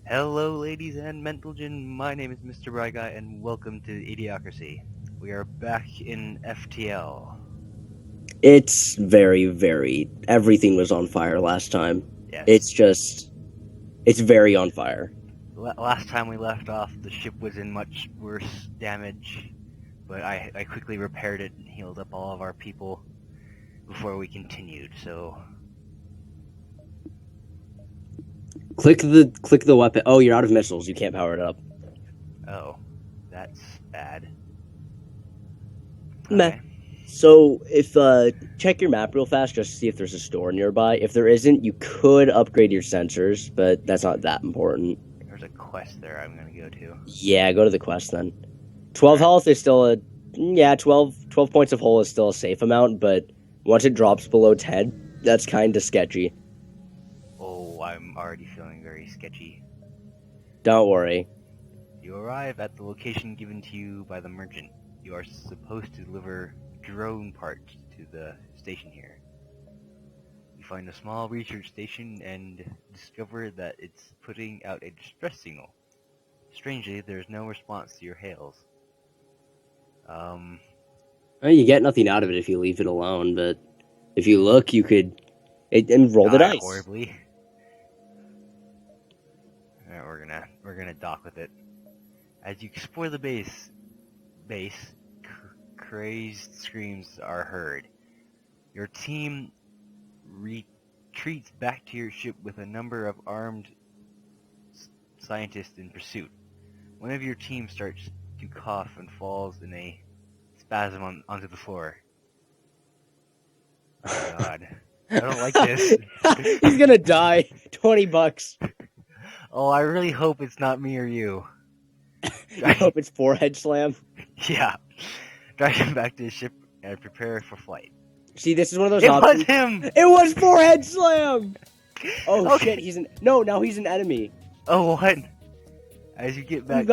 Hello, ladies and gentlemen. My name is Mr. Bryguy, and welcome to Idiocracy. We are back in FTL. It's very, everything was on fire last time. Yes. It's very on fire. Last time we left off, the ship was in much worse damage, but I quickly repaired it and healed up all of our people before we continued. So, Click the weapon. Oh, you're out of missiles. You can't power it up. oh, that's bad. Meh. Okay. So if check your map real fast just to see if there's a store nearby. If there isn't, you could upgrade your sensors, but that's not that important. There's a quest there I'm gonna go to. Yeah, go to the quest then. 12 health is still a 12 points of hull is still a safe amount, but once it drops below 10, that's kind of sketchy. Oh, I'm already feeling very sketchy. Don't worry. You arrive at the location given to you by the merchant. You are supposed to deliver drone parts to the station here. You find a small research station and discover that it's putting out a distress signal. Strangely, there's no response to your hails. Well, you get nothing out of it if you leave it alone, but if you look, you could and roll the Die dice. horribly. Alright, we're gonna dock with it. As you explore the base, crazed screams are heard. Your team retreats back to your ship with a number of armed scientists in pursuit. One of your team starts to cough and falls in a spasm onto the floor. Oh god. I don't like this. He's gonna die. $20. Oh, I really hope it's not me or you. I hope it's forehead slam. Yeah. Drag him back to the ship and prepare for flight. See, this is one of those It options. was him! It was forehead slam! Oh Okay. shit, now he's an enemy. Oh, what? As you get back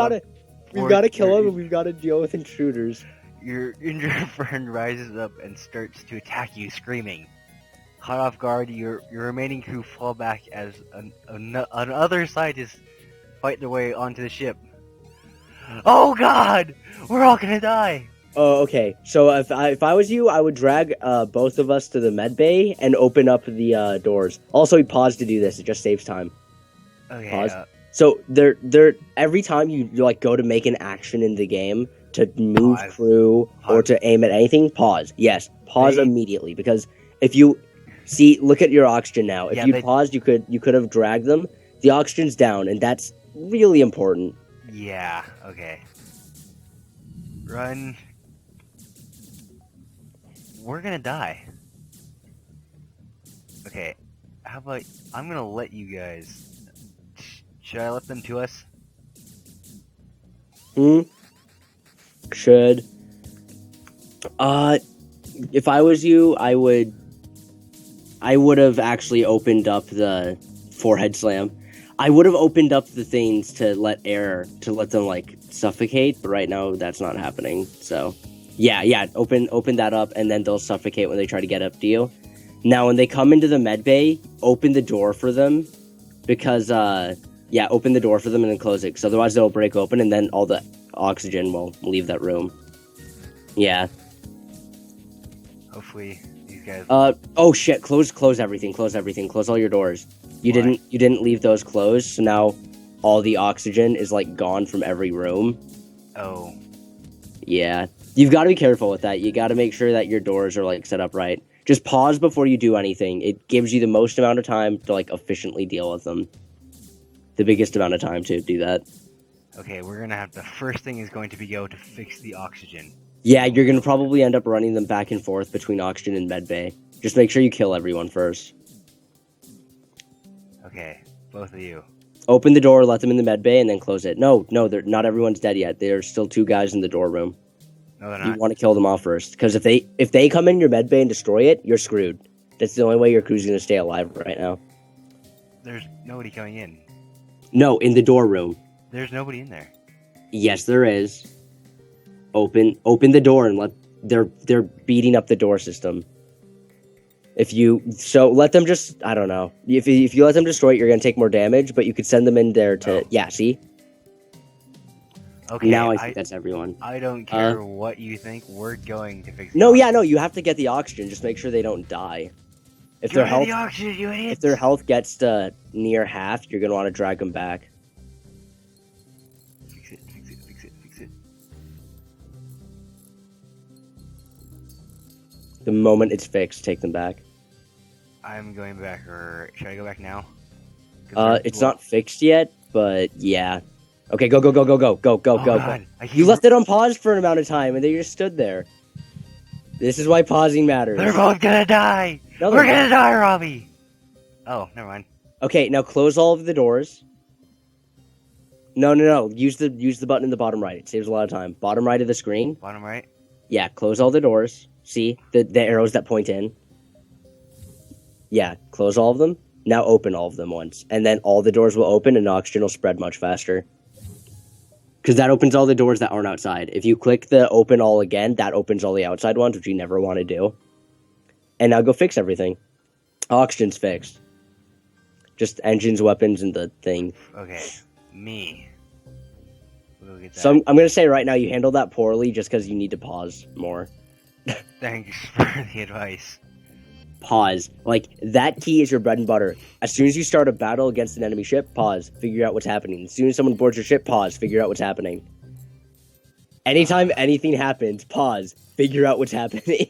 We've gotta kill him and we've gotta deal with intruders. Your injured friend rises up and starts to attack you, screaming. Caught off guard, your remaining crew fall back as another scientists fight their way onto the ship. Oh god! We're all gonna die! Oh, okay. So if I was you, I would drag both of us to the med bay and open up the doors. Also, pause to do this. It just saves time. Okay, Pause. So they're every time you like go to make an action in the game to move Pause. crew or to aim at anything, pause. Yes, pause immediately, because if you look at your oxygen now. If you paused, you could have dragged them. The oxygen's down, and that's really important. Yeah, okay. Run. We're gonna die. Okay, how about I'm gonna let you guys. Should I let them to us? Should. If I was you, I would have actually opened up the forehead slam. I would have opened up the things to let them like suffocate, but right now that's not happening. So, yeah, open that up, and then they'll suffocate when they try to get up to you. Now, when they come into the med bay, open the door for them, because open the door for them and then close it, because otherwise they'll break open, and then all the oxygen will leave that room. Yeah. Hopefully these guys. Oh shit! Close everything. Close all your doors. You didn't leave those closed, so now all the oxygen is like gone from every room. Oh. Yeah. You've got to be careful with that. You got to make sure that your doors are like set up right. Just pause before you do anything. It gives you the most amount of time to like efficiently deal with them. The biggest amount of time to do that. Okay, we're gonna have the first thing is going to be go to fix the oxygen. Yeah, you're gonna probably end up running them back and forth between oxygen and medbay. Just make sure you kill everyone first. Okay, both of you. Open the door, let them in the medbay, and then close it. No, not everyone's dead yet. There's still 2 guys in the door room. No, they're not. You want to kill them off first, because if they come in your medbay and destroy it, you're screwed. That's the only way your crew's gonna stay alive right now. There's nobody coming in. No, in the door room. There's nobody in there. Yes, there is. Open the door and they're beating up the door system. Let them just, I don't know. If you let them destroy it, you're gonna take more damage, but you could send them in there to, yeah, see? Okay, Now I think that's everyone. I don't care what you think. We're going to fix. No, yeah, no, you have to get the oxygen. Just make sure they don't die. If their health, the oxygen, you idiots! if their health gets to near half, you're gonna want to drag them back. Fix it, fix it, fix it, fix it. The moment it's fixed, take them back. I'm going back, or should I go back now? 'Cause It's not fixed yet, but yeah. Okay, go. Oh, go. God. You left it on pause for an amount of time, and they just stood there. This is why pausing matters. They're both gonna die! No, We're they're gonna die, Robbie! Oh, never mind. Okay, now close all of the doors. No. Use the button in the bottom right. It saves a lot of time. Bottom right of the screen. Bottom right? Yeah, close all the doors. See the arrows that point in. Yeah, close all of them. Now open all of them once, and then all the doors will open, and oxygen will spread much faster. Because that opens all the doors that aren't outside. If you click the open all again, that opens all the outside ones, which you never want to do. And now go fix everything. Oxygen's fixed. Just engines, weapons, and the thing. Okay, me. We'll go get that. So I'm going to say right now you handled that poorly just because you need to pause more. Thanks for the advice. Pause. Like, that key is your bread and butter. As soon as you start a battle against an enemy ship, pause. Figure out what's happening. As soon as someone boards your ship, pause. Figure out what's happening. Anytime anything happens, pause. Figure out what's happening.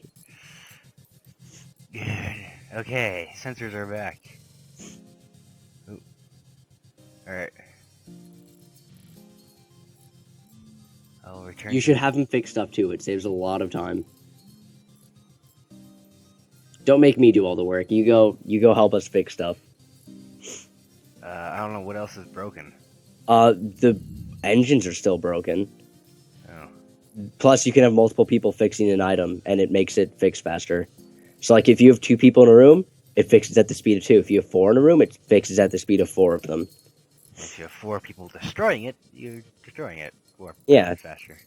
Good. Okay, sensors are back. Ooh. Alright. I'll return. You should have them fixed up too. It saves a lot of time. Don't make me do all the work. You go help us fix stuff. I don't know what else is broken. The engines are still broken. Oh. Plus, you can have multiple people fixing an item, and it makes it fix faster. So, like, if you have 2 people in a room, it fixes at the speed of 2. If you have 4 in a room, it fixes at the speed of 4 of them. If you have 4 people destroying it, you're destroying it 4 Yeah. faster.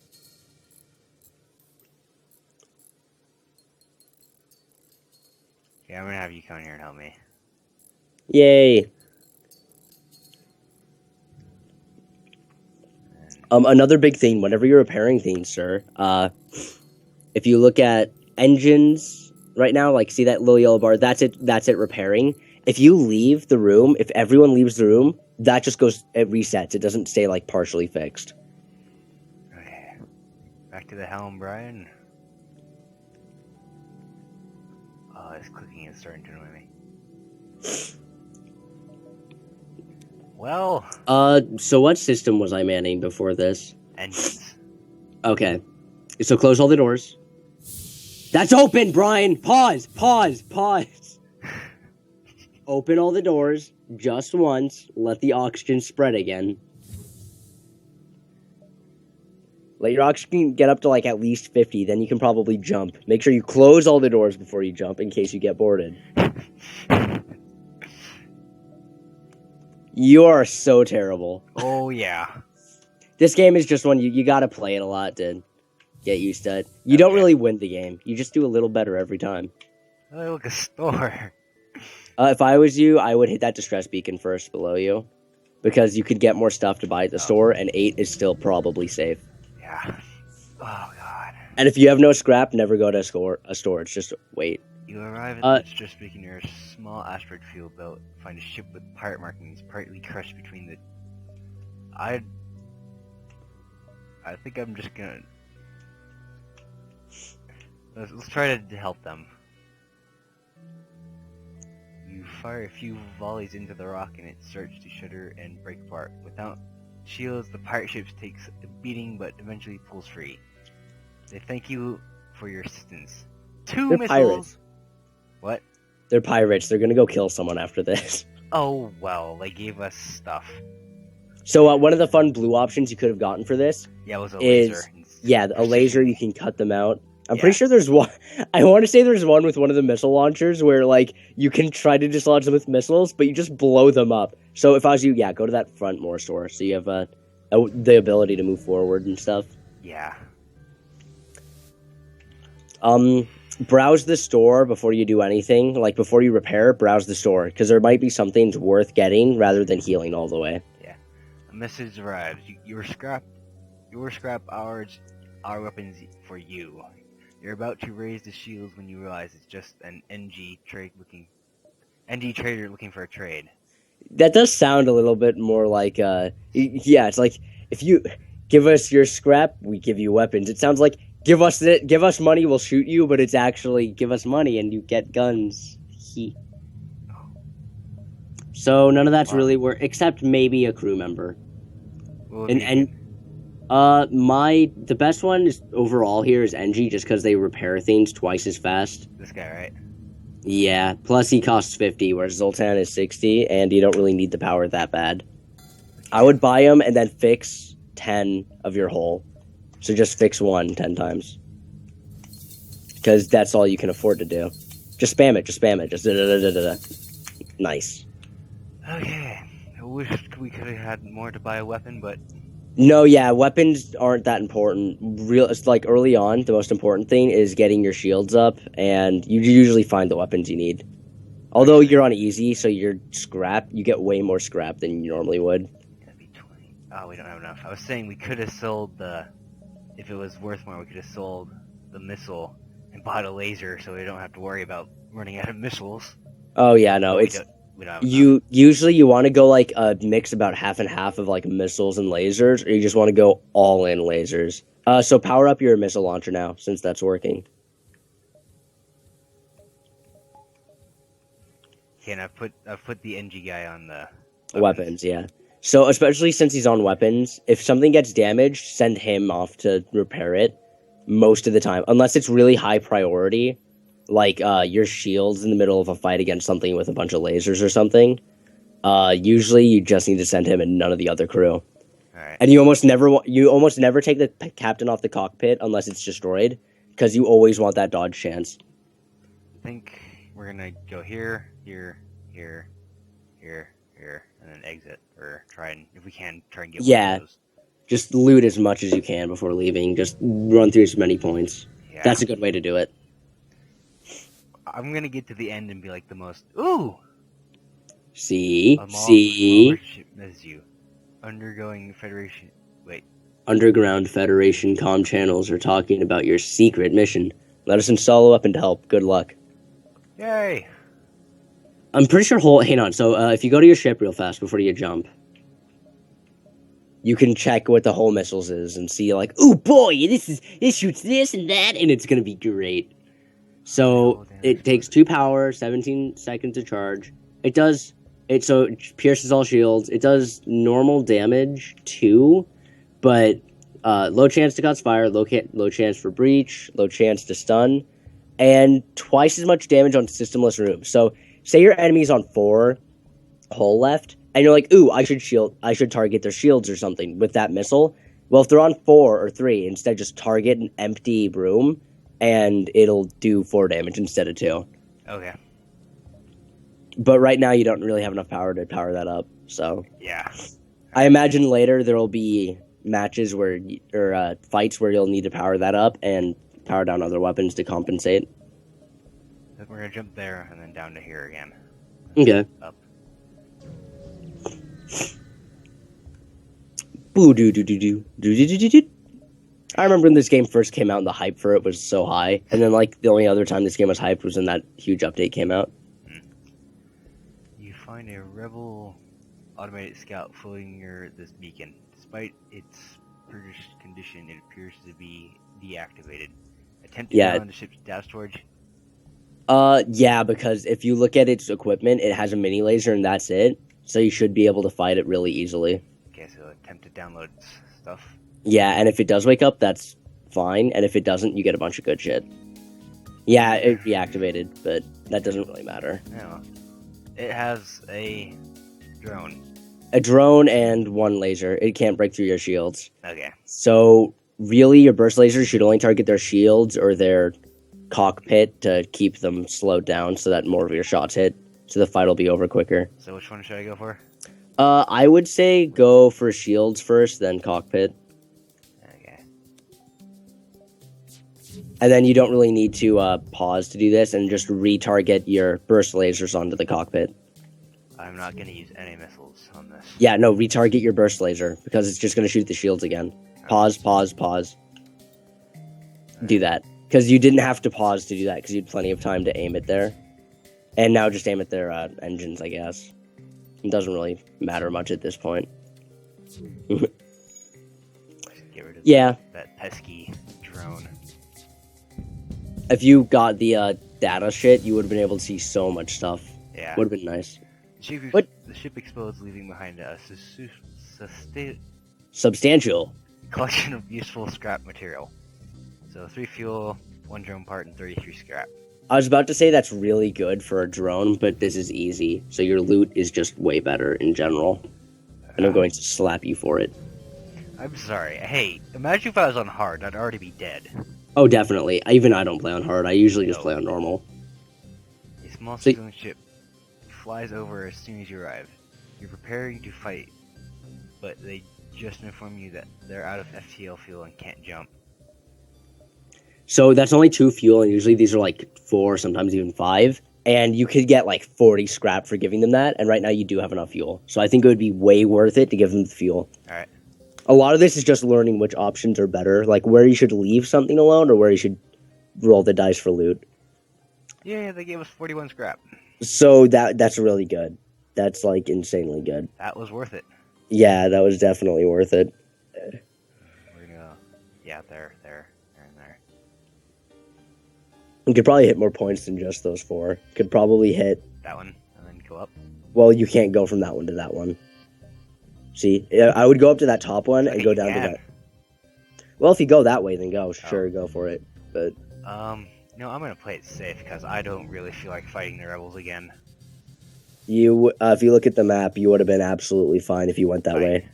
Okay, I'm gonna have you come in here and help me. Yay! Another big thing, whenever you're repairing things, sir, if you look at engines right now, like, see that little yellow bar? That's it repairing. If you leave the room, if everyone leaves the room, that just goes, it resets. It doesn't stay, like, partially fixed. Okay. Back to the helm, Brian. Oh, this clicking is starting to annoy me. Well... So what system was I manning before this? Engines. Okay. So close all the doors. That's open, Brian! Pause! Open all the doors just once. Let the oxygen spread again. Let your oxygen get up to, like, at least 50, then you can probably jump. Make sure you close all the doors before you jump in case you get boarded. You are so terrible. Oh, yeah. This game is just one you gotta play it a lot to get used to it. You don't really win the game. You just do a little better every time. Oh, look, a store. If I was you, I would hit that distress beacon first below you. Because you could get more stuff to buy at the store, and 8 is still probably safe. Yeah. Oh, God. And if you have no scrap, never go to a storage. Just wait. You arrive at the distress beacon near a small asteroid field belt. Find a ship with pirate markings partly crushed between the... I think I'm just gonna... Let's try to help them. You fire a few volleys into the rock and it starts to shudder and break apart. Without shields, the pirate ship takes a beating but eventually pulls free. They thank you for your assistance. Two They're missiles! pirates. What? They're pirates. They're gonna go kill someone after this. Oh, well, they gave us stuff. So one of the fun blue options you could have gotten for this Yeah, it was a is... laser. Yeah, a laser, you can cut them out. I'm Yeah. pretty sure there's one... I want to say there's one with one of the missile launchers where, like, you can try to dislodge them with missiles, but you just blow them up. So if I was you, yeah, go to that front more store so you have the ability to move forward and stuff. Yeah. browse the store before you do anything. Like before you repair, browse the store because there might be some things worth getting rather than healing all the way. Yeah. A message arrives. Your scrap our weapons for you. You're about to raise the shields when you realize it's just an NG trader looking for a trade. That does sound a little bit more like yeah, it's like if you give us your scrap, we give you weapons. It sounds like give us money, we'll shoot you, but it's actually give us money and you get guns. So none of that's really work except maybe a crew member. And the best one is overall here is NG just because they repair things twice as fast. This guy, right? Yeah, plus he costs 50, whereas Zoltan is 60, and you don't really need the power that bad. I would buy him and then fix 10 of your hull. So just fix 1 10 times. Because that's all you can afford to do. Just spam it, just da-da-da-da-da. Nice. Okay. I wish we could have had more to buy a weapon, but... No, yeah, weapons aren't that important. It's like early on, the most important thing is getting your shields up, and you usually find the weapons you need. Although you're on easy, so your scrap, you get way more scrap than you normally would. That'd be 20. Oh, we don't have enough. I was saying we could have sold if it was worth more, we could have sold the missile and bought a laser, so we don't have to worry about running out of missiles. Oh yeah, no, but it's... Usually you want to go like a mix about half and half of like missiles and lasers, or you just want to go all in lasers. So power up your missile launcher now, since that's working. Okay, and I've put the NG guy on the weapons. Yeah. So especially since he's on weapons, if something gets damaged, send him off to repair it most of the time, unless it's really high priority. Like your shields in the middle of a fight against something with a bunch of lasers or something. Usually you just need to send him and none of the other crew. Alright. And you almost never take the captain off the cockpit unless it's destroyed, because you always want that dodge chance. I think we're gonna go here, here, here, here, here, and then exit, or if we can, try and get one of those. Just loot as much as you can before leaving. Just run through as many points. Yeah. That's a good way to do it. I'm gonna get to the end and be like the most. Ooh. See. As you undergoing Federation. Wait. Underground Federation comm channels are talking about your secret mission. Let us install a weapon to help. Good luck. Yay. I'm pretty sure. Hang on. So if you go to your ship real fast before you jump, you can check what the whole missiles is and see like, oh boy, it shoots this and that, and it's gonna be great. So it takes 2 power, 17 seconds to charge. It pierces all shields. It does normal damage too, but low chance to cause fire, low chance for breach, low chance to stun, and twice as much damage on systemless rooms. So say your enemy's on 4 hull left, and you're like, ooh, I should target their shields or something with that missile. Well, if they're on 4 or 3, instead just target an empty room, and it'll do 4 damage instead of 2. Okay. But right now you don't really have enough power to power that up, so... Yeah. I imagine later there will be matches fights where you'll need to power that up and power down other weapons to compensate. We're gonna jump there and then down to here again. Okay. Up. Boo doo doo doo doo doo doo doo doo. I remember when this game first came out and the hype for it was so high, and then like the only other time this game was hyped was when that huge update came out. You find a rebel automated scout floating near this beacon. Despite its British condition, it appears to be deactivated. Attempt to get on the ship's data storage. Yeah, because if you look at its equipment, it has a mini laser and that's it. So you should be able to fight it really easily. Okay, so attempt to download stuff. Yeah, and if it does wake up, that's fine. And if it doesn't, you get a bunch of good shit. Yeah, it deactivated, but that doesn't really matter. No. It has a drone. A drone and 1 laser. It can't break through your shields. Okay. So, really, your burst lasers should only target their shields or their cockpit to keep them slowed down so that more of your shots hit. So the fight will be over quicker. So which one should I go for? I would say go for shields first, then cockpit. Okay. And then you don't really need to pause to do this, and just retarget your burst lasers onto the cockpit. I'm not gonna use any missiles on this. Yeah, no, retarget your burst laser, because it's just going to shoot the shields again. Pause. Do that. Because you didn't have to pause to do that, because you had plenty of time to aim it there. And now just aim at their engines, I guess. It doesn't really matter much at this point. Just get rid of Yeah, that pesky drone. if you got the data shit, you would have been able to see so much stuff. Yeah. Would have been nice. The ship explodes, leaving behind a Substantial. collection of useful scrap material. So 3 fuel, 1 drone part, and 33 scrap. I was about to say that's really good for a drone, but this is easy. So your loot is just way better in general. And I'm going to slap you for it. I'm sorry. Hey, imagine if I was on hard, I'd already be dead. Oh, definitely. Even I don't play on hard. I usually just No. play on normal. A small So- civilian ship flies over as soon as you arrive. You're preparing to fight, but they just inform you that they're out of FTL fuel and can't jump. So that's only 2 fuel, and usually these are like 4, sometimes even 5. And you could get like 40 scrap for giving them that, and right now you do have enough fuel. So I think it would be way worth it to give them the fuel. Alright. A lot of this is just learning which options are better, like where you should leave something alone or where you should roll the dice for loot. Yeah, they gave us 41 scrap. So that's really good. That's like insanely good. That was worth it. Yeah, that was definitely worth it. We're gonna... Yeah, there, and there. You could probably hit more points than just those 4. Could probably hit... That one, and then go up. Well, you can't go from that one to that one. See, I would go up to that top one and Okay, go you down to can. that. Well, if you go that way, then go. Sure, go for it. But No, I'm gonna play it safe, because I don't really feel like fighting the rebels again. if you look at the map, you would have been absolutely fine if you went that Fine. way.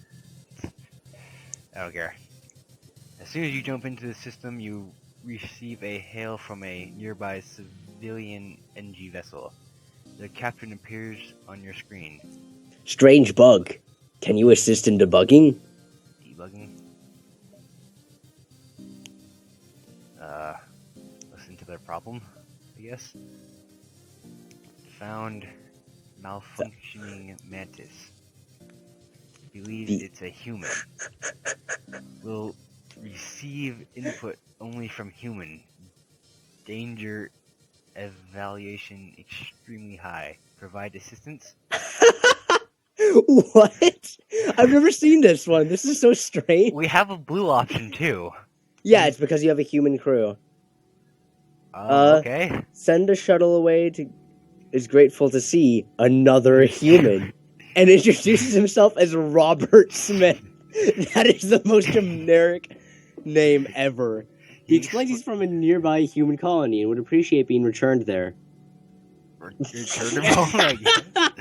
I don't care. As soon as you jump into the system, you receive a hail from a nearby civilian NG vessel. The captain appears on your screen. Strange bug. Can you assist in debugging? Debugging. Listen to their problem, I guess. Found malfunctioning mantis. Believes it's a human. Will receive input only from human. Danger evaluation extremely high. Provide assistance? What? I've never seen this one. This is so strange. We have a blue option too. Yeah, it's because you have a human crew. Okay. Send a shuttle away to... is grateful to see another human. And introduces himself as Robert Smith. That is the most generic name ever. He explains he's from a nearby human colony and would appreciate being returned there. Oh my God.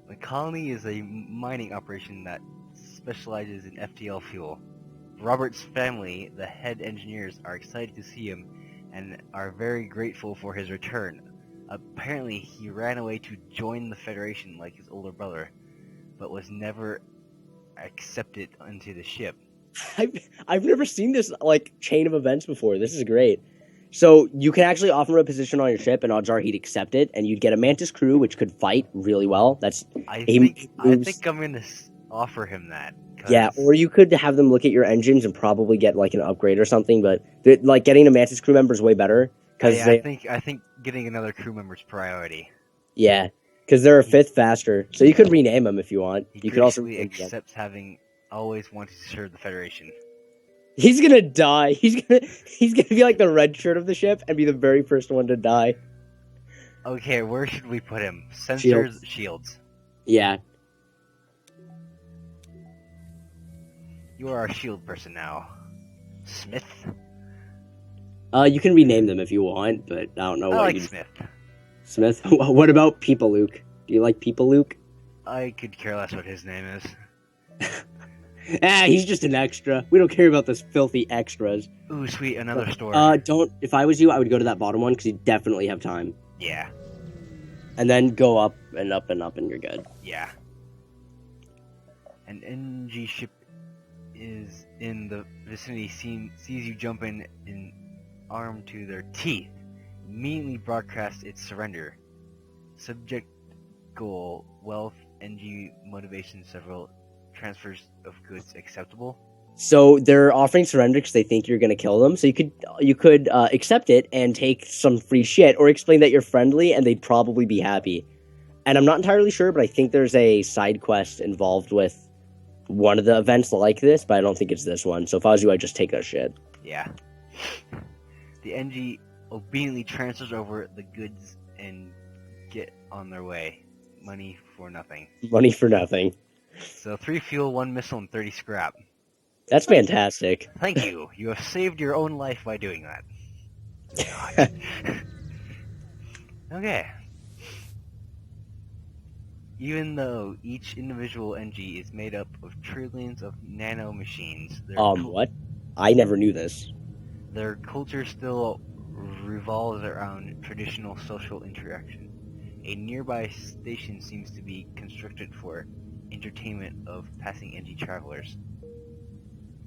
The colony is a mining operation that specializes in FTL fuel. Robert's family, the head engineers, are excited to see him and are very grateful for his return. Apparently, he ran away to join the Federation like his older brother, but was never accepted into the ship. I've never seen this like chain of events before. This is great. So you can actually offer a position on your ship, and odds are he'd accept it, and you'd get a Mantis crew, which could fight really well. I He think moves- I'm gonna offer him that. 'cause Yeah, or you could have them look at your engines and probably get like an upgrade or something. But like getting a Mantis crew member is way better because I think getting another crew member's priority. they're a 5th faster. So you could rename them if you want. He You could also graciously accepts having always wanted to serve the Federation. He's gonna die. He's gonna be like the red shirt of the ship and be the very first one to die. Okay, where should we put him? Sensors, shields. Yeah. You are our shield person now. Smith? You can rename them if you want, but I don't know I what like you Smith. Smith. What about People Luke? Do you like People Luke? I could care less what his name is. He's just an extra. We don't care about those filthy extras. Ooh, sweet, another store. Don't. If I was you, I would go to that bottom one because you definitely have time. Yeah, And then go up and up and up, and you're good. yeah. An NG ship is in the vicinity sees you jumping in armed to their teeth, immediately broadcasts its surrender. Subject goal, wealth, NG motivation, several transfers of goods acceptable. So they're offering surrender because they think you're gonna kill them. So you could accept it and take some free shit, or explain that you're friendly, and they'd probably be happy. And I'm not entirely sure, but I think there's a side quest involved with one of the events like this, but I don't think it's this one. So if I was you, I'd just take that shit. Yeah. The NG obediently transfers over the goods and get on their way. Money for nothing. Money for nothing. So 3 fuel, 1 missile, and 30 scrap. That's fantastic. Thank you. You have saved your own life by doing that. God. Okay. Even though each individual NG is made up of trillions of nano machines, What? I never knew this. their culture still revolves around traditional social interaction. A nearby station seems to be constructed for entertainment of passing NG travelers.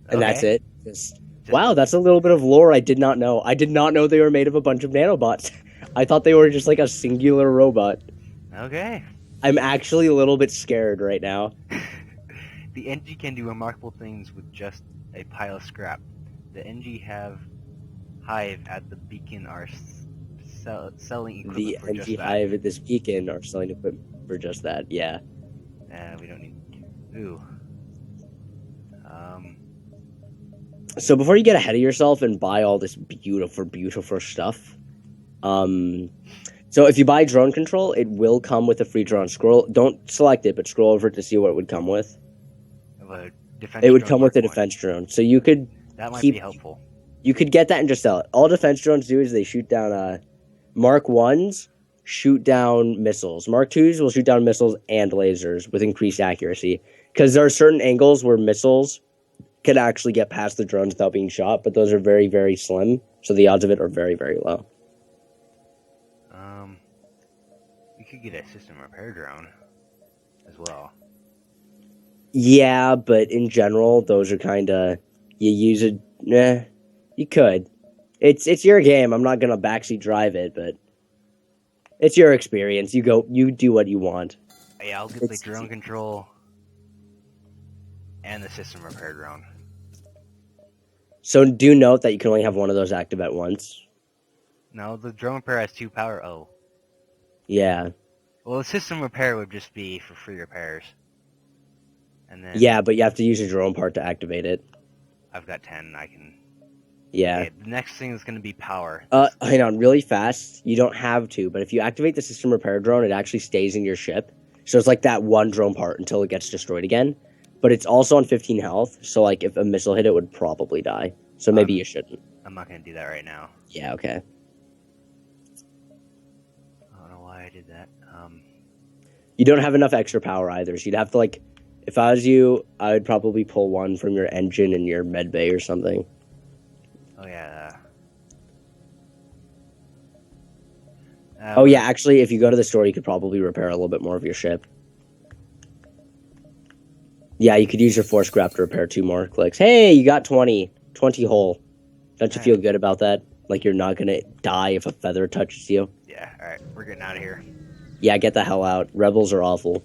And that's Okay. it. Wow, that's a little bit of lore I did not know. I did not know they were made of a bunch of nanobots. I thought they were just like a singular robot. Okay. I'm actually a little bit scared right now. The NG can do remarkable things with just a pile of scrap. The NG hive at the beacon are selling equipment The for just NG that. Hive at this beacon are selling equipment for just that. Yeah. We don't need. Ooh. So before you get ahead of yourself and buy all this beautiful stuff, so if you buy drone control, it will come with a free drone. Don't select it, but scroll over to see what it would come with. A defense It would drone come with a Mark 1. defense drone. So you could That might keep- be helpful. You could get that and just sell it. All defense drones do is they shoot down Mark 1s shoot down missiles. Mark 2s will shoot down missiles and lasers with increased accuracy. Because there are certain angles where missiles can actually get past the drones without being shot, but those are very, very slim. So the odds of it are very, very low. We could get a system repair drone as well. Yeah, but in general, those are kind of... You use it... You could. It's your game. I'm not gonna backseat drive it, but it's your experience. You do what you want. Yeah, I'll get the drone control and the system repair drone. So do note that you can only have one of those active at once. No, the drone repair has 2 power. Oh. Yeah. Well, the system repair would just be for free repairs. And then Yeah, but you have to use a drone part to activate it. I've got 10. I can. Yeah. Okay, the next thing is going to be power. Hang on, really fast. You don't have to, but if you activate the system repair drone, it actually stays in your ship. So it's like that one drone part until it gets destroyed again. But it's also on 15 health, so like if a missile hit it, would probably die. So maybe you shouldn't. I'm not going to do that right now. Yeah, okay. I don't know why I did that. You don't have enough extra power either, so you'd have to like... If I was you, I would probably pull one from your engine and your med bay or something. Oh yeah. Oh yeah, actually, if you go to the store, you could probably repair a little bit more of your ship. Yeah, you could use your force scrap to repair 2 more clicks. Hey, you got 20 whole. Don't you feel good about that? Like you're not gonna die if a feather touches you? Yeah, alright, we're getting out of here. Yeah, get the hell out. Rebels are awful.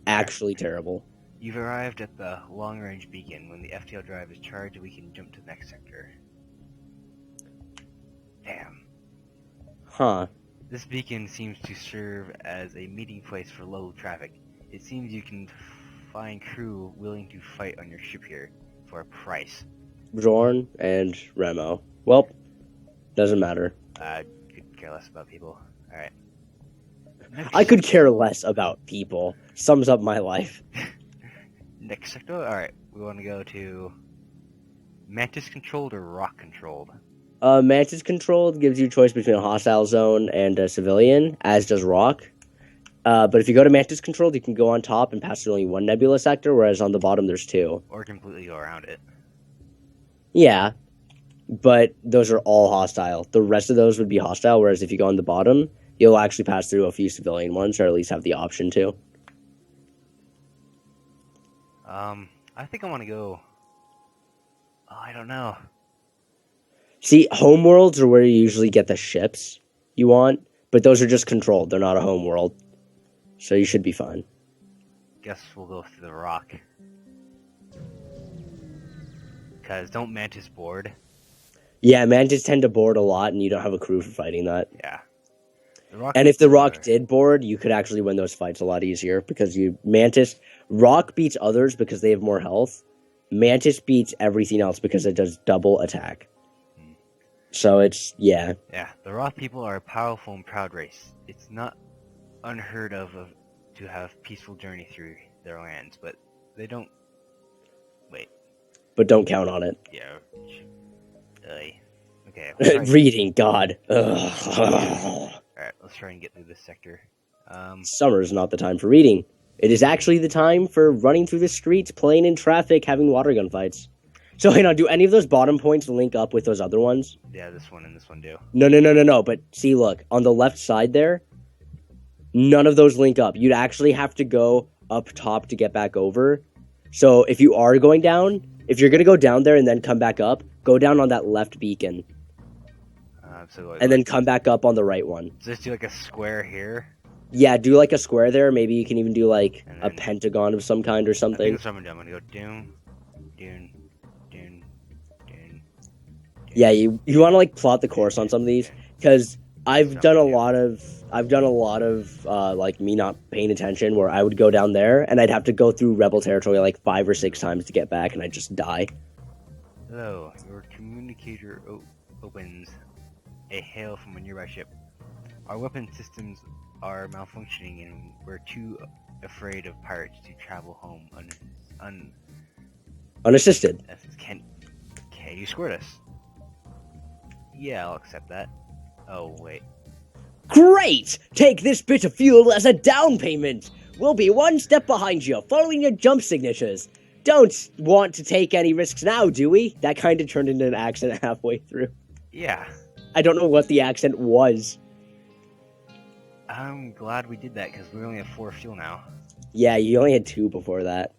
Actually terrible. You've arrived at the long-range beacon. When the FTL drive is charged, we can jump to the next sector. Damn. Huh. This beacon seems to serve as a meeting place for low traffic. It seems you can find crew willing to fight on your ship here for a price. Bjorn and Remo. Well, doesn't matter. Could care less about people. Alright. I could care less about people. Sums up my life. Next sector? Alright, we want to go to Mantis controlled or Rock controlled? Mantis controlled gives you a choice between a hostile zone and a civilian, as does Rock. But if you go to Mantis controlled, you can go on top and pass through only one nebula sector, whereas on the bottom there's 2. Or completely go around it. Yeah, but those are all hostile. The rest of those would be hostile, whereas if you go on the bottom, you'll actually pass through a few civilian ones, or at least have the option to. I think I want to go. Oh, I don't know. See, homeworlds are where you usually get the ships you want, but those are just controlled. They're not a homeworld. So you should be fine. Guess we'll go through the rock. Cause don't mantis board? Yeah, mantis tend to board a lot, and you don't have a crew for fighting that. Yeah. The rock And if the people rock are- did board, you could actually win those fights a lot easier because rock beats others because they have more health. Mantis beats everything else because it does double attack. So yeah. Yeah, the rock people are a powerful and proud race. It's not unheard of to have peaceful journey through their lands, but they don't. Wait. But don't count on it. Yeah. Okay. Let's try... Reading, God. Ugh. Alright, let's try and get through this sector. Summer is not the time for reading. It is actually the time for running through the streets, playing in traffic, having water gun fights. So, hang on, do any of those bottom points link up with those other ones? Yeah, this one and this one do. No. But see, look, on the left side there, none of those link up. You'd actually have to go up top to get back over. So, if you are going down, if you're going to go down there and then come back up, go down on that left beacon. And then come back up on the right one. So just do like a square here? Yeah, do like a square there. Maybe you can even do like a pentagon of some kind or something. I think that's what I'm gonna do. I'm gonna go doon. Yeah, you want to like plot the course on some of these because I've done a lot of like me not paying attention where I would go down there and I'd have to go through rebel territory like 5 or 6 times to get back and I'd just die. Hello, your communicator opens a hail from a nearby ship. Our weapon systems are malfunctioning and we're too afraid of pirates to travel home unassisted. Can you escort us? Yeah, I'll accept that. Oh, wait. Great! Take this bit of fuel as a down payment! We'll be one step behind you, following your jump signatures. Don't want to take any risks now, do we? That kind of turned into an accent halfway through. Yeah. I don't know what the accent was. I'm glad we did that, because we only have 4 fuel now. Yeah, you only had 2 before that.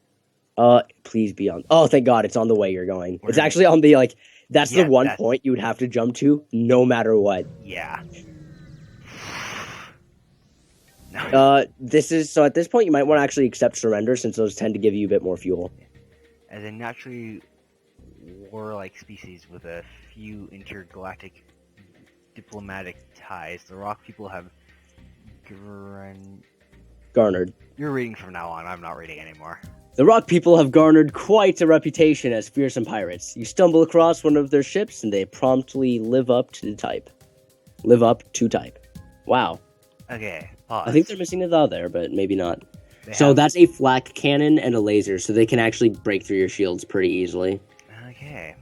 Please be on... Oh, thank God, it's on the way you're going. It's actually on the, like... That's the one point you would have to jump to, no matter what. Yeah. This is... So at this point, you might want to actually accept surrender, since those tend to give you a bit more fuel. As a naturally warlike species with a few intergalactic diplomatic ties, the rock people have garnered. You're reading from now on, I'm not reading anymore. The rock people have garnered quite a reputation as fearsome pirates. You stumble across one of their ships and they promptly live up to type. Wow. Okay, pause. I think they're missing a the there, but maybe not. That's a flak cannon and a laser, so they can actually break through your shields pretty easily. Okay.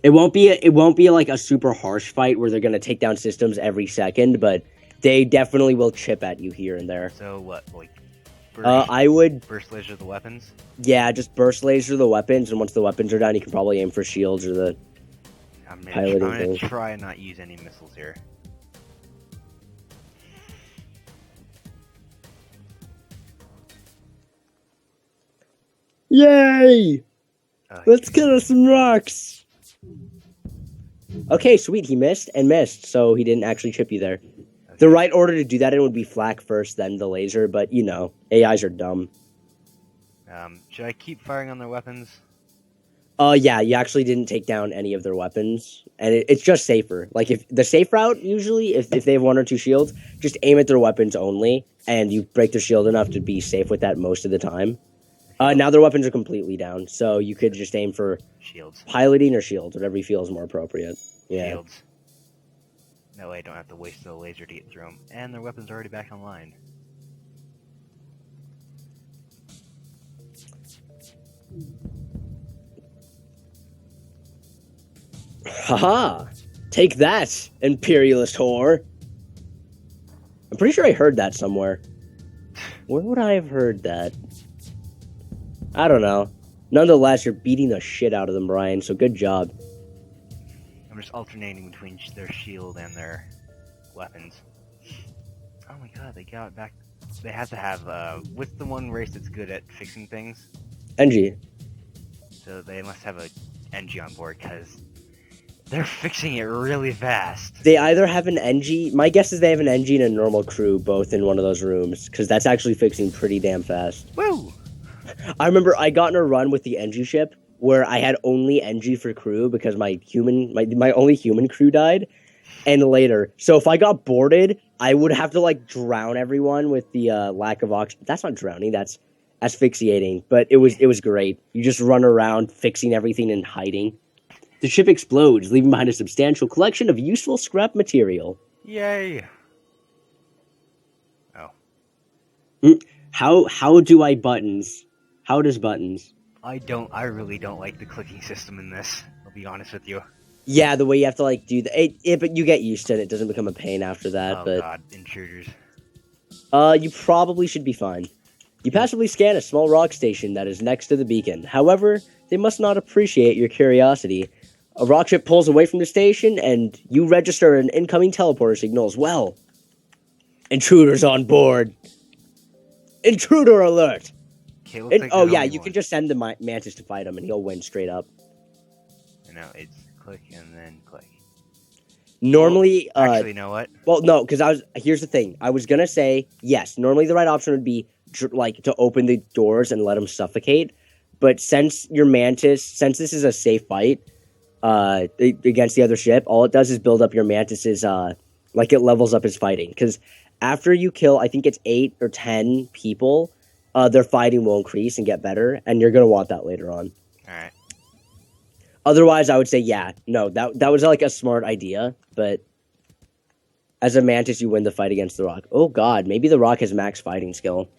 It won't be like a super harsh fight where they're gonna take down systems every second, but they definitely will chip at you here and there. So what, like I would burst laser the weapons? Yeah, just burst laser the weapons, and once the weapons are down, you can probably aim for shields or the I'm gonna try and not use any missiles here. Yay! Let's get us some rocks! Okay, sweet, he missed, so he didn't actually chip you there. Okay. The right order to do that in would be flak first, then the laser, but, you know, AIs are dumb. Should I keep firing on their weapons? Yeah, you actually didn't take down any of their weapons, and it's just safer. Like, if the safe route, usually, if they have 1 or 2 shields, just aim at their weapons only, and you break their shield enough to be safe with that most of the time. Now their weapons are completely down, so you could just aim for shields, piloting or shields, whatever you feel is more appropriate. Yeah. Shields. That way I don't have to waste the laser to get through them, and their weapons are already back online. Haha! Take that, imperialist whore! I'm pretty sure I heard that somewhere. Where would I have heard that? I don't know. Nonetheless, you're beating the shit out of them, Brian, so good job. I'm just alternating between their shield and their weapons. Oh my god, they got back they have to have what's the one race that's good at fixing things? NG. So they must have a NG on board because they're fixing it really fast. They either have an NG. My guess is they have an NG and a normal crew both in one of those rooms because that's actually fixing pretty damn fast. Woo! I remember I got in a run with the NG ship where I had only NG for crew because my only human crew died, and later. So if I got boarded, I would have to like drown everyone with the lack of oxygen. That's not drowning. That's asphyxiating. But it was great. You just run around fixing everything and hiding. The ship explodes, leaving behind a substantial collection of useful scrap material. Yay! Oh. How do I buttons? How does buttons? I really don't like the clicking system in this. I'll be honest with you. Yeah, the way you have to like do but you get used to it. It doesn't become a pain after that. Oh but god, intruders. you probably should be fine. You passively scan a small rock station that is next to the beacon. However, they must not appreciate your curiosity. A rock ship pulls away from the station, and you register an incoming teleporter signal as well. Intruders on board. Intruder alert! Okay, looks like Oh there's yeah, only you one. can just send the Mantis to fight him, and he'll win straight up. No, it's click and then click. Normally, Actually, you know what? well, no, because here's the thing. I was gonna say, yes, normally the right option would be, to open the doors and let him suffocate. But since since this is a safe fight, against the other ship, all it does is build up your Mantis's, it levels up his fighting. Because after you kill, I think it's 8 or 10 people, their fighting will increase and get better, and you're gonna want that later on. Alright. Otherwise, I would say, yeah, no, that was like a smart idea, but as a Mantis, you win the fight against the Rock. Oh god, maybe the Rock has max fighting skill.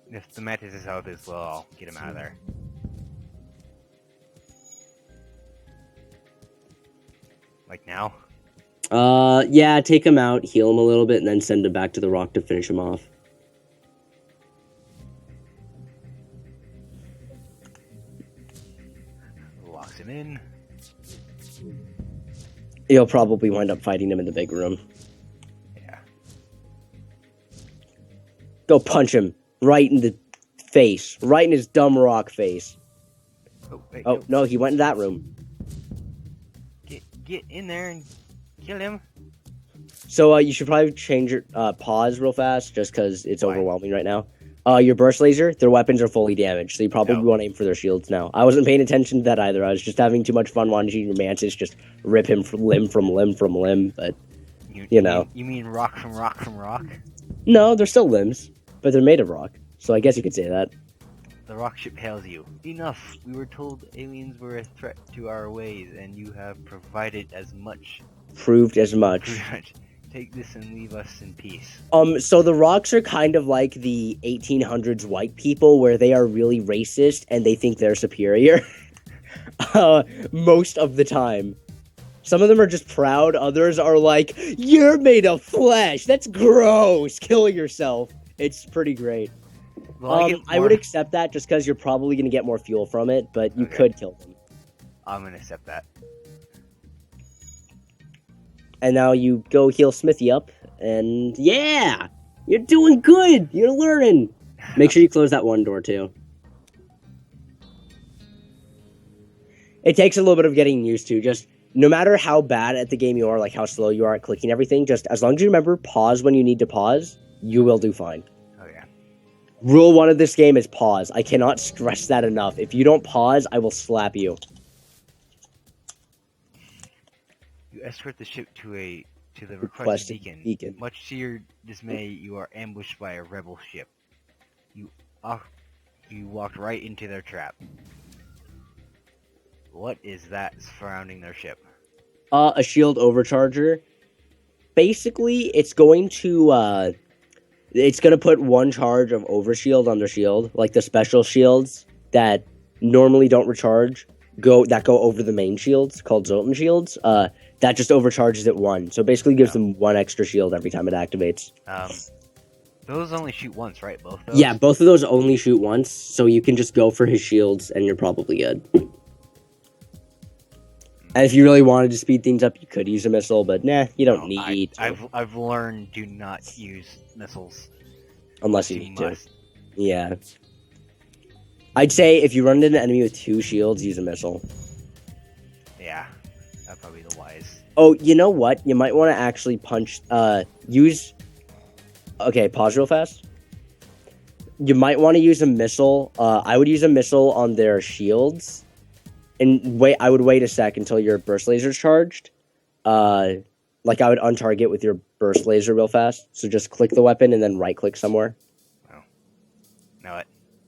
If the Mantis is out as well, I'll get him out of there. Like now? Yeah, take him out, heal him a little bit, and then send him back to the Rock to finish him off. Locks him in. You'll probably wind up fighting him in the big room. Yeah. Go punch him right in the face, right in his dumb rock face. Oh, wait, Oh, no, he went in that room. Get in there and kill him. So, you should probably change your, pause real fast, just because it's Why? overwhelming right now. Your burst laser, their weapons are fully damaged, so you probably No. want to aim for their shields now. I wasn't paying attention to that either. I was just having too much fun watching your Mantis just rip him from limb from limb from limb, but you know. You mean rock from rock from rock? no, they're still limbs, but they're made of rock, so I guess you could say that. The rock ship hails you. Enough! We were told aliens were a threat to our ways, and you have provided as much. Proved as much. Take this and leave us in peace. So the Rocks are kind of like the 1800s white people, where they are really racist and they think they're superior. Most of the time. Some of them are just proud, others are like, you're made of flesh, that's gross, kill yourself. It's pretty great. Well, I would accept that just because you're probably going to get more fuel from it, but you Okay. could kill them. I'm gonna accept that. And now you go heal Smithy up, and yeah! You're doing good! You're learning! Make sure you close that one door, too. It takes a little bit of getting used to, just no matter how bad at the game you are, like how slow you are at clicking everything, just as long as you remember pause when you need to pause, you will do fine. Oh yeah. Rule 1 of this game is pause. I cannot stress that enough. If you don't pause, I will slap you. You escort the ship to the Requested requested beacon. Much to your dismay, you are ambushed by a rebel ship. You walked right into their trap. What is that surrounding their ship? A shield overcharger. Basically, it's going to put one charge of overshield on their shield, like the special shields that normally don't recharge, go over the main shields, called Zoltan shields. That just overcharges it 1. So basically gives them 1 extra shield every time it activates. Those only shoot once, right? Both those? Yeah, both of those only shoot once, so you can just go for his shields and you're probably good. And if you really wanted to speed things up, you could use a missile, but nah, you don't need to. I've learned do not use missiles. unless you You need to. must. Yeah. I'd say if you run into an enemy with 2 shields, use a missile. Yeah, that'd probably be the wise. Oh, you know what? You might want to actually use... Okay, pause real fast. You might want to use a missile. I would use a missile on their shields. And I would wait a sec until your burst laser's charged. Like I would untarget with your burst laser real fast. So just click the weapon and then right click somewhere. Know it.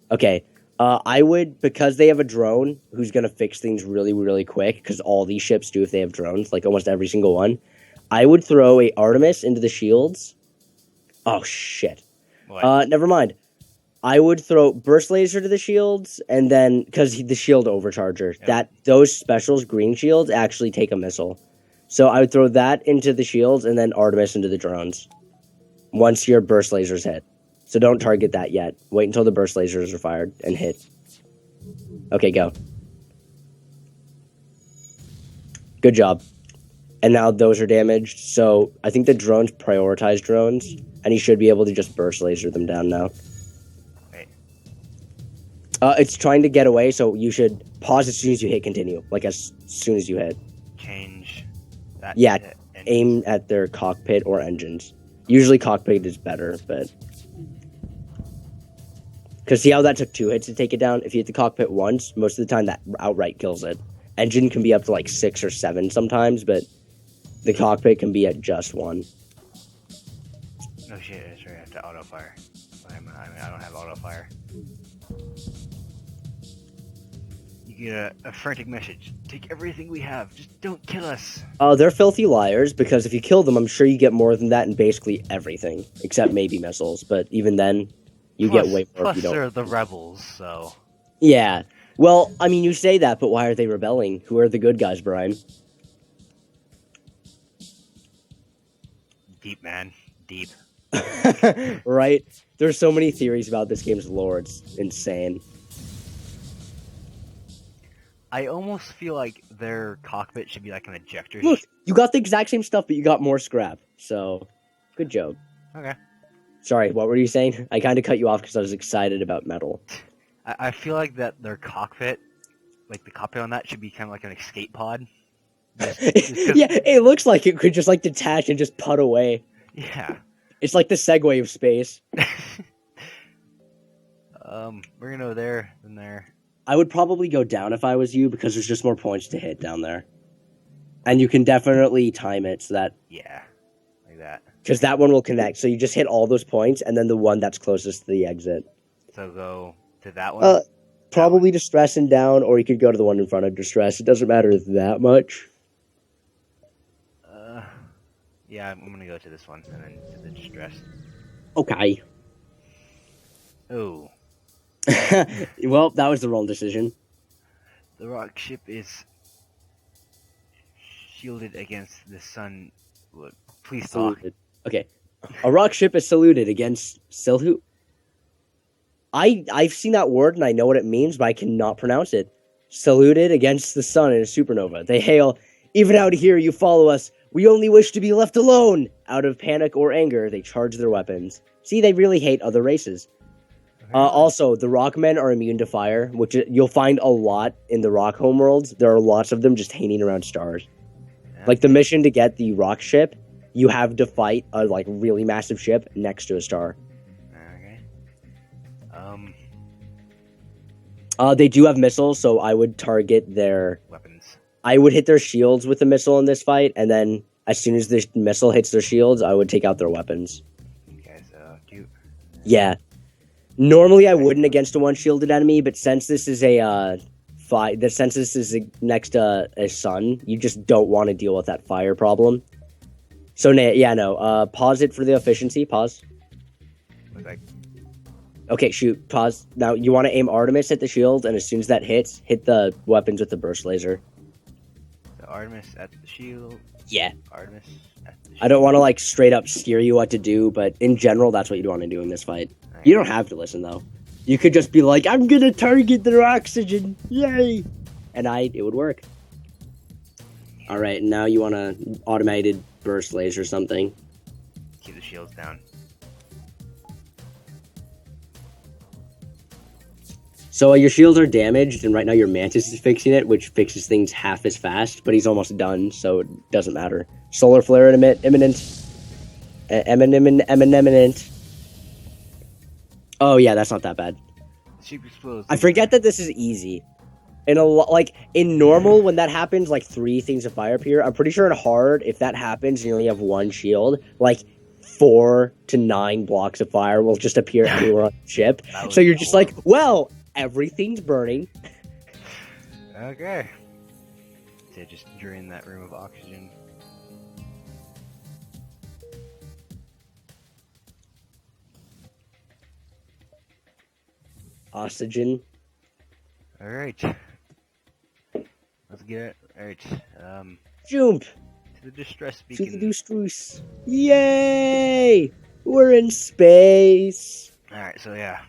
Okay. I would, because they have a drone who's going to fix things really, really quick, because all these ships do if they have drones, like almost every single one, I would throw a Artemis into the shields. Oh, shit. What? Never mind. I would throw burst laser to the shields, and then, because the shield overcharger, Yep. those specials, green shields, actually take a missile. So I would throw that into the shields, and then Artemis into the drones. Once your burst lasers hit. So don't target that yet. Wait until the burst lasers are fired and hit. Okay, go. Good job. And now those are damaged. So I think the drones prioritize drones, and you should be able to just burst laser them down now. Wait. It's trying to get away, so you should pause as soon as you hit continue. Like as soon as you hit. Change that. Yeah, to engines. Aim at their cockpit or engines. Usually cockpit is better, but... Because see how that took 2 hits to take it down? If you hit the cockpit once, most of the time that outright kills it. Engine can be up to like 6 or 7 sometimes, but the cockpit can be at just 1. No shit, that's right. I have to auto fire. I don't have auto fire. You get a frantic message. Take everything we have. Just don't kill us. They're filthy liars, because if you kill them, I'm sure you get more than that in basically everything. Except maybe missiles, but even then, you get way more if Plus, you don't. they're the rebels, so... Yeah. Well, I mean, you say that, but why are they rebelling? Who are the good guys, Brian? Deep, man. Deep. Right? There's so many theories about this game's lore, it's insane. I almost feel like their cockpit should be like an ejector. Look, you got the exact same stuff, but you got more scrap. So, good job. Okay. Sorry, what were you saying? I kind of cut you off because I was excited about metal. I feel like that their cockpit, like the cockpit on that, should be kind of like an escape pod. Just 'cause- Yeah, it looks like it could just like detach and just put away. Yeah. It's like the Segway of space. We're gonna go there, then there. I would probably go down if I was you because there's just more points to hit down there. And you can definitely time it so that... Yeah. Like that. Because that one will connect. So you just hit all those points and then the one that's closest to the exit. So go to that one. Probably distress and down, or you could go to the one in front of distress. It doesn't matter that much. Yeah, I'm gonna go to this one and then to the distress. Okay. Oh, Well, that was the wrong decision. the rock ship is shielded against the sun. Look, please talk. Saluted. Okay. A rock ship is saluted against Silhu. I've seen that word and I know what it means, but I cannot pronounce it. Saluted against the sun in a supernova. They hail, even out here you follow us. We only wish to be left alone. Out of panic or anger, they charge their weapons. See, they really hate other races. Also, the Rockmen are immune to fire, which you'll find a lot in the Rock homeworlds. There are lots of them just hanging around stars. Like the mission to get the rock ship, you have to fight a like really massive ship next to a star. Okay. They do have missiles, so I would target their... Weapons. I would hit their shields with a missile in this fight, and then as soon as the missile hits their shields, I would take out their weapons. Okay, so cute. Yeah. Normally I wouldn't against a one-shielded enemy, but since this is a fight, since this is next to a sun, you just don't want to deal with that fire problem. So yeah, no. Pause it for the efficiency. Pause. Look like Okay, shoot. Pause. Now you want to aim Artemis at the shield, and as soon as that hits, hit the weapons with the burst laser. the Artemis at the shield. Yeah. Artemis at the shield. I don't want to like straight up steer you what to do, but in general, that's what you'd want to do in this fight. Alright. You don't have to listen though. You could just be like, "I'm gonna target their oxygen, yay!" And it would work. All right, now you want a automated burst laser or something. Keep the shields down. So your shields are damaged, and right now your Mantis is fixing it, which fixes things half as fast, but he's almost done, so it doesn't matter. Solar flare imminent. Imminent. Oh yeah, that's not that bad. Ship explodes. I forget that this is easy. In normal, when that happens, like 3 things of fire appear. I'm pretty sure in hard, if that happens and you only have 1 shield, like 4 to 9 blocks of fire will just appear anywhere on the ship. So you're just like, well, everything's burning. Okay. So just drain that room of oxygen. Oxygen. Alright. Let's get it. Alright. Jump To the distress to beacon. the Deuce. Yay! We're in space. Alright, so yeah.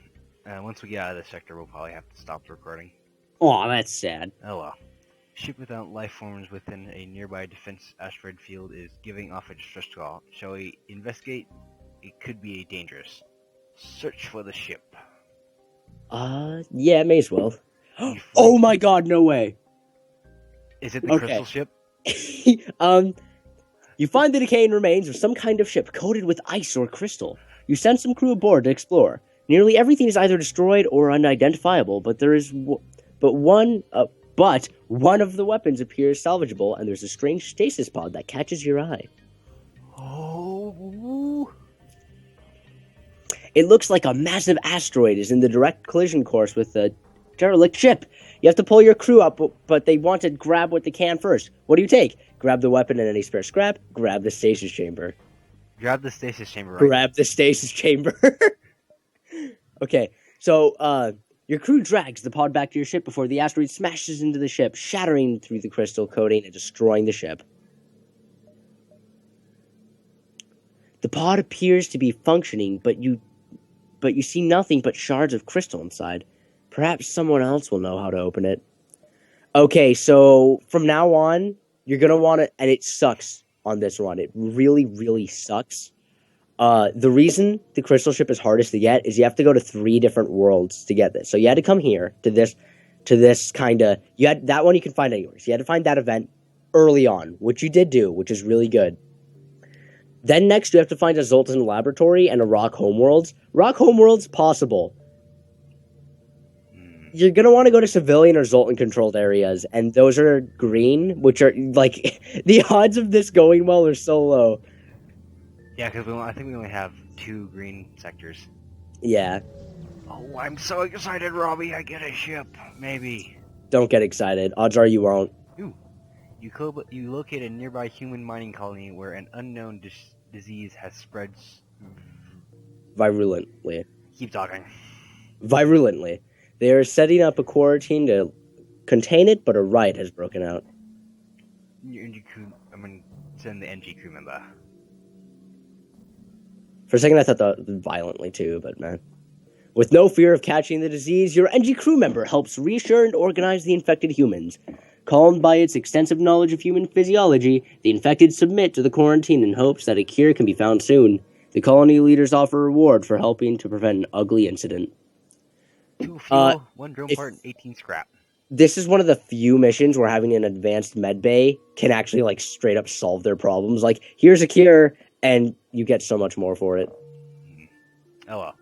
Once we get out of this sector, we'll probably have to stop the recording. Aw, that's sad. Oh well. Ship without life forms within a nearby defense asteroid field is giving off a distress call. Shall we investigate? It could be dangerous. Search for the ship. Yeah, may as well. You Oh my god, no way. Is it the Okay. crystal ship? You find the decaying remains of some kind of ship coated with ice or crystal. You send some crew aboard to explore. Nearly everything is either destroyed or unidentifiable, but one of the weapons appears salvageable, and there's a strange stasis pod that catches your eye. Oh. It looks like a massive asteroid is in the direct collision course with the derelict ship. You have to pull your crew up, but they want to grab what they can first. What do you take? Grab the weapon and any spare scrap. Grab the stasis chamber. Grab the stasis chamber right. Grab the stasis chamber. Okay, so your crew drags the pod back to your ship before the asteroid smashes into the ship, shattering through the crystal coating and destroying the ship. The pod appears to be functioning, but you see nothing but shards of crystal inside. Perhaps someone else will know how to open it. Okay, so from now on, you're gonna want to, and it sucks on this one. It really, really sucks. The reason the crystal ship is hardest to get is you have to go to 3 different worlds to get this. So you had to come here to this kind of, you had that one you can find anywhere. So you had to find that event early on, which you did do, which is really good. Then next you have to find a Zoltan laboratory and a Rock Homeworlds. Rock Homeworlds possible. You're going to want to go to civilian or Zoltan controlled areas, and those are green, which are like the odds of this going well are so low. Yeah, because I think we only have 2 green sectors. Yeah, Oh, I'm so excited, Robbie. I get a ship. Maybe. don't get excited. Odds are you won't. You locate a nearby human mining colony where an unknown disease has spread. Virulently. Keep talking. Virulently. They are setting up a quarantine to contain it, but a riot has broken out. Your NG crew. I'm gonna send the NG crew member. For a second I thought that violently too, but man. With no fear of catching the disease, your NG crew member helps reassure and organize the infected humans. Calmed by its extensive knowledge of human physiology, the infected submit to the quarantine in hopes that a cure can be found soon. The colony leaders offer a reward for helping to prevent an ugly incident. 2 fuel, 1 drone part, and 18 scrap. This is one of the few missions where having an advanced med bay can actually like straight up solve their problems. Like, here's a cure, and you get so much more for it. Oh well.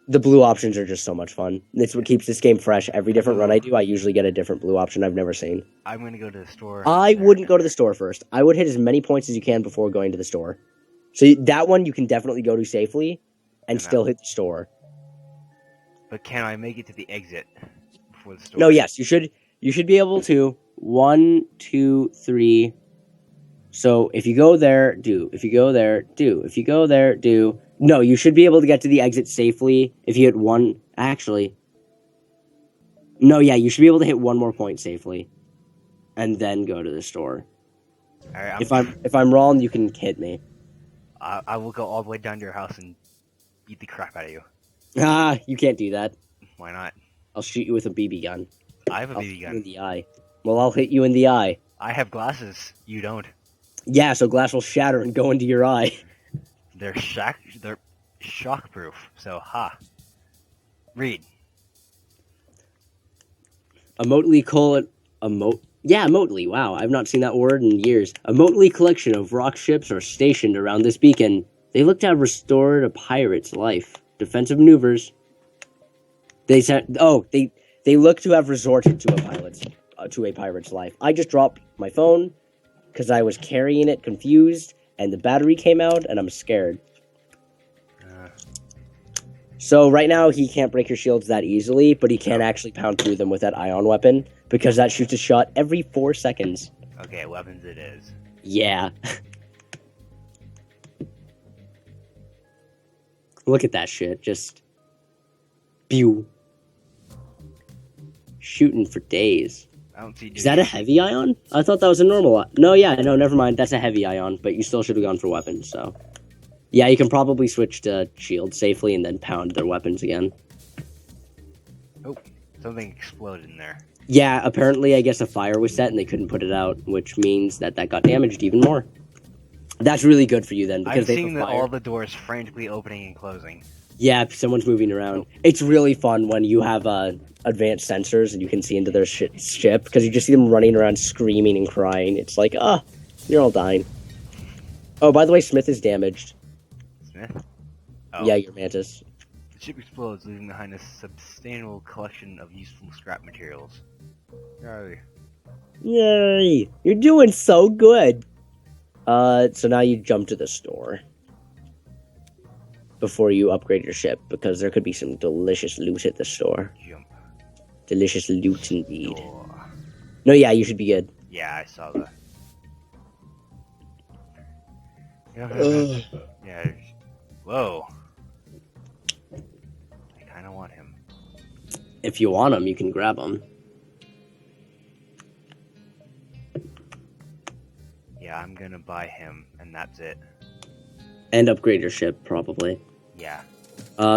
The blue options are just so much fun. It's what keeps this game fresh. Every different run I do, I usually get a different blue option I've never seen. I'm gonna go to the store. I wouldn't go to the store first. I would hit as many points as you can before going to the store. So that one you can definitely go to safely and still hit the store. But can I make it to the exit before the store? No, yes, you should be able to. 1, 2, 3. So if you go there, do. If you go there, do. If you go there, do. No, you should be able to get to the exit safely if you hit 1. Actually. No, yeah, you should be able to hit 1 more point safely. And then go to the store. Alright, If I'm wrong, you can hit me. I will go all the way down to your house and beat the crap out of you. Ah, you can't do that. Why not? I'll shoot you with a BB gun. I have a I'll BB hit you in gun. the eye. Well, I'll hit you in the eye. I have glasses. You don't. Yeah, so glass will shatter and go into your eye. They're shockproof. So, ha. Read. A motley yeah, motley. Wow, I've not seen that word in years. A motley collection of rock ships are stationed around this beacon. They look to have restored a pirate's life. Defensive maneuvers. They said, they look to have resorted to a pirate's life. I just dropped my phone because I was carrying it confused, and the battery came out, and I'm scared. So right now he can't break your shields that easily, but he can actually pound through them with that ion weapon because that shoots a shot every 4 seconds. Okay, weapons it is. Yeah. Look at that shit. Just pew. Shooting for days. I don't see. Is that a heavy ion? I thought that was a normal. No, never mind. That's a heavy ion, but you still should have gone for weapons. So, yeah, you can probably switch to shield safely and then pound their weapons again. Oh, something exploded in there. Yeah, apparently, I guess a fire was set and they couldn't put it out, which means that got damaged even more. That's really good for you then because I've seen all the doors frantically opening and closing. Yeah, someone's moving around. It's really fun when you have advanced sensors and you can see into their ship because you just see them running around screaming and crying. It's like, you're all dying. Oh, by the way, Smith is damaged. Smith? Oh. Yeah, your Mantis. The ship explodes, leaving behind a substantial collection of useful scrap materials. Yay. Yay! You're doing so good! So now you jump to the store. Before you upgrade your ship, because there could be some delicious loot at the store. Jump. Delicious loot indeed. Door. No, yeah, you should be good. Yeah, I saw that. Yeah. Whoa. I kind of want him. If you want him, you can grab him. Yeah, I'm gonna buy him, and that's it. And upgrade your ship, probably. Yeah.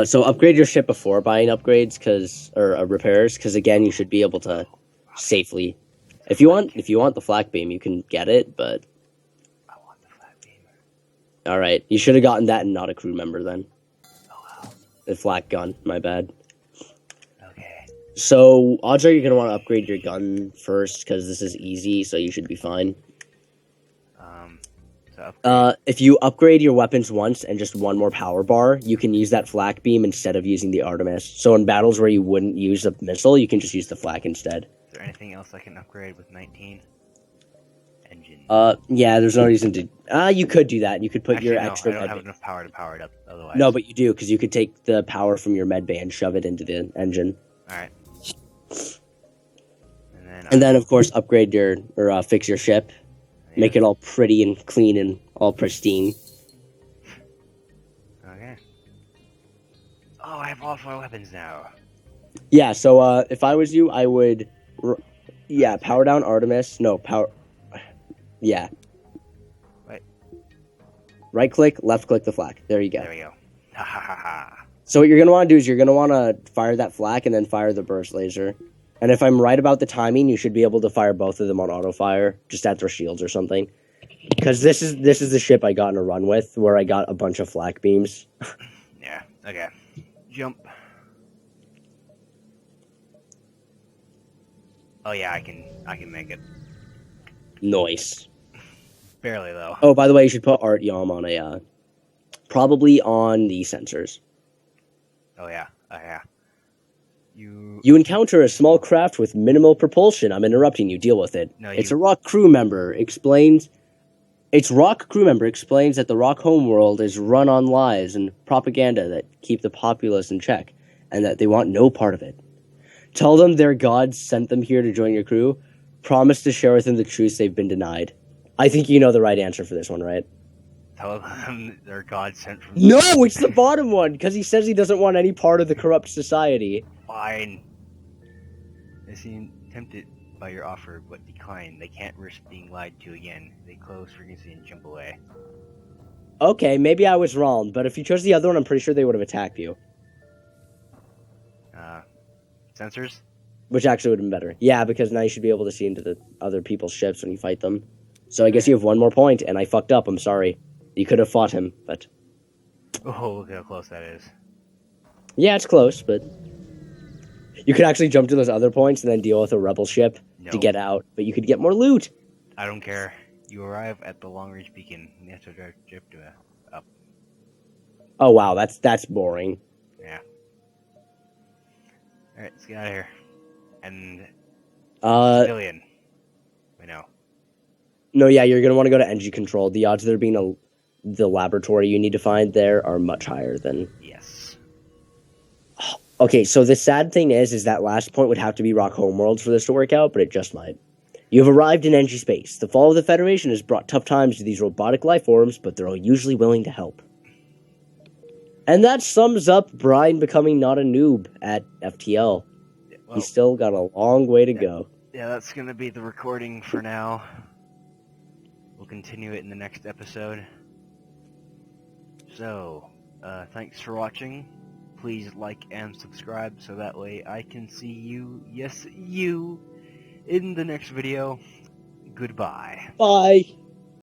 So upgrade your ship before buying upgrades, or repairs, because again, you should be able to safely. If you want the flak beam, you can get it, but. I want the flak beam. All right, you should have gotten that and not a crew member then. Oh wow. The flak gun, my bad. Okay. So odds are you're gonna want to upgrade your gun first, because this is easy, so you should be fine. If you upgrade your weapons once and just one more power bar, you can use that flak beam instead of using the Artemis. So in battles where you wouldn't use a missile, you can just use the flak instead. Is there anything else I can upgrade with 19? Engine. Yeah, there's no reason to... you could do that. You could put your extra... I don't have enough power to power it up otherwise. No, but you do, because you could take the power from your med bay and shove it into the engine. Alright. And then, of course, upgrade fix your ship. Yeah. Make it all pretty and clean and all pristine. Okay. Oh, I have all 4 weapons now. Yeah, so if I was you, I would... power down Artemis. No, power... Yeah. Wait. Right click, left click the flak. There you go. There we go. Ha ha ha ha. So what you're going to want to do is you're going to want to fire that flak and then fire the burst laser. And if I'm right about the timing, you should be able to fire both of them on auto fire, just at their shields or something. Because this is the ship I got in a run with, where I got a bunch of flak beams. Yeah, okay. Jump. Oh yeah, I can make it. Nice. Barely though. Oh, by the way, you should put Art Yom on probably on the sensors. Oh yeah, yeah. You encounter a small craft with minimal propulsion. I'm interrupting you. Deal with it. No, It's a rock crew member. Explains that the rock homeworld is run on lies and propaganda that keep the populace in check, and that they want no part of it. Tell them their gods sent them here to join your crew. Promise to share with them the truths they've been denied. I think you know the right answer for this one, right? Tell them their god sent from... No, it's the bottom one, because he says he doesn't want any part of the corrupt society. Fine. They seem tempted by your offer, but decline. They can't risk being lied to again. They close frequency and jump away. Okay, maybe I was wrong, but if you chose the other one, I'm pretty sure they would have attacked you. Sensors? Which actually would have been better. Yeah, because now you should be able to see into the other people's ships when you fight them. So I guess you have one more point, and I fucked up, I'm sorry. You could have fought him, but... Oh, look how close that is. Yeah, it's close, but... You could actually jump to those other points and then deal with a rebel ship No, to get out, but you could get more loot. I don't care. You arrive at the Long Range Beacon. You have to drive up. Oh wow, that's boring. Yeah. Alright, let's get out of here. And civilian. I know. No, yeah, you're gonna want to go to engine control. The odds of there being the laboratory you need to find there are much higher than. Yes. Okay, so the sad thing is that last point would have to be Rock Homeworlds for this to work out, but it just might. You have arrived in NG space. The fall of the Federation has brought tough times to these robotic life forms, but they're usually willing to help. And that sums up Brian becoming not a noob at FTL. Well, He's still got a long way to go. yeah, that's gonna be the recording for now. We'll continue it in the next episode. So, thanks for watching. Please like and subscribe so that way I can see you, yes, you, in the next video. Goodbye. Bye.